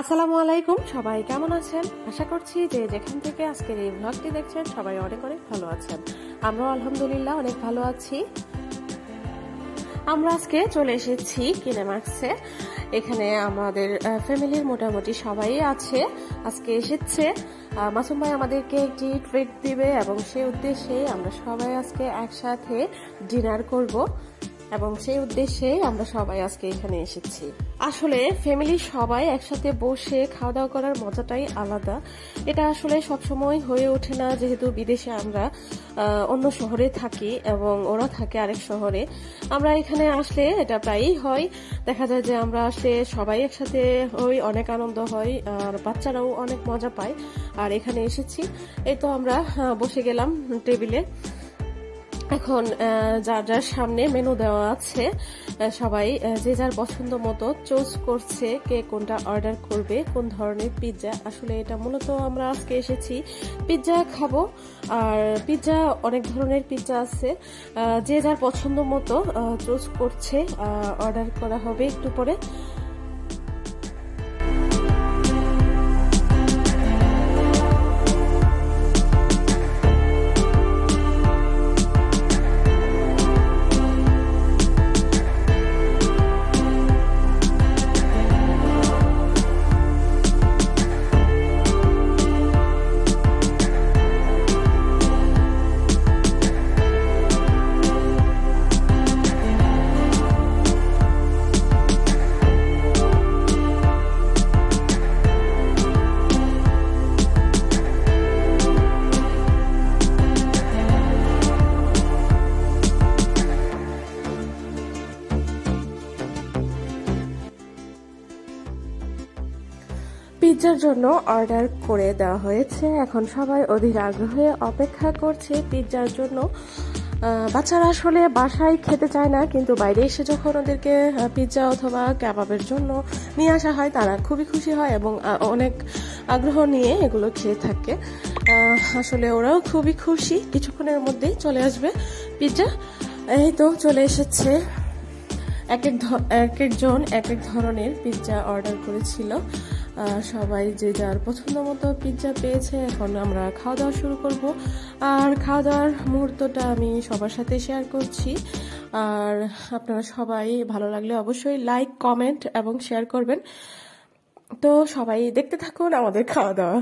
আসসালামু আলাইকুম, সবাই কেমন আছেন? আশা করছি যে যেখান থেকে আজকের এই ব্লগটি দেখছেন সবাই অনেক অনেক ভালো আছেন। আমরাও আলহামদুলিল্লাহ অনেক ভালো আছি। আমরা আজকে চলে এসেছি কিনেমাক্সে। এখানে আমাদের ফ্যামিলির মোটামুটি সবাই আছে। আজকে এসেছে মাসুম ভাই আমাদেরকে একটি ট্রিট দিবে এবং সেই উদ্দেশ্যে আমরা সবাই আজকে একসাথে ডিনার করব এবং সেই উদ্দেশ্যে আমরা সবাই আজকে এখানে এসেছি। আসলে ফ্যামিলি সবাই একসাথে বসে খাওয়া দাওয়া করার মজাটাই আলাদা। এটা আসলে সবসময় হয়ে ওঠে না, যেহেতু বিদেশে আমরা অন্য শহরে থাকি এবং ওরা থাকে আরেক শহরে। আমরা এখানে আসলে এটা প্রায়ই হয়, দেখা যায় যে আমরা আসলে সবাই একসাথে হই, অনেক আনন্দ হয় আর বাচ্চারাও অনেক মজা পায়। আর এখানে এসেছি, এই তো আমরা বসে গেলাম টেবিলে। এখন যার যার সামনে মেনু দেওয়া আছে, সবাই যে যার পছন্দ মতো চুজ করছে কে কোনটা অর্ডার করবে, কোন ধরনের পিৎজা। আসলে এটা মূলত আমরা আজকে এসেছি পিৎজা খাবো, আর পিৎজা অনেক ধরনের পিৎজা আছে, যে যার পছন্দ মতো চুজ করছে, অর্ডার করা হবে একটু পরে। পিৎজার জন্য অর্ডার করে দেওয়া হয়েছে। এখন সবাই অধীর আগ্রহে অপেক্ষা করছে পিৎজার জন্য। বাচ্চারা আসলে বাসায় খেতে চায় না, কিন্তু বাইরে এসে যখন ওদেরকে পিৎজা অথবা কাবাবের জন্য নিয়ে আসা হয় তারা খুবই খুশি হয় এবং অনেক আগ্রহ নিয়ে এগুলো খেয়ে থাকে। আসলে ওরাও খুবই খুশি, কিছুক্ষণের মধ্যেই চলে আসবে পিৎজা। এই তো চলে এসেছে। এক একজন এক এক ধরনের পিৎজা অর্ডার করেছিল। সবাই যে যার পছন্দ মতো পিৎজা পেয়েছে। এখন আমরা খাওয়া দাওয়া শুরু করব, আর খাওয়া দাওয়ার মুহূর্তটা আমি সবার সাথে শেয়ার করছি। আর আপনারা সবাই ভালো লাগলে অবশ্যই লাইক, কমেন্ট এবং শেয়ার করবেন। তো সবাই দেখতে থাকুন আমাদের খাওয়া দাওয়া।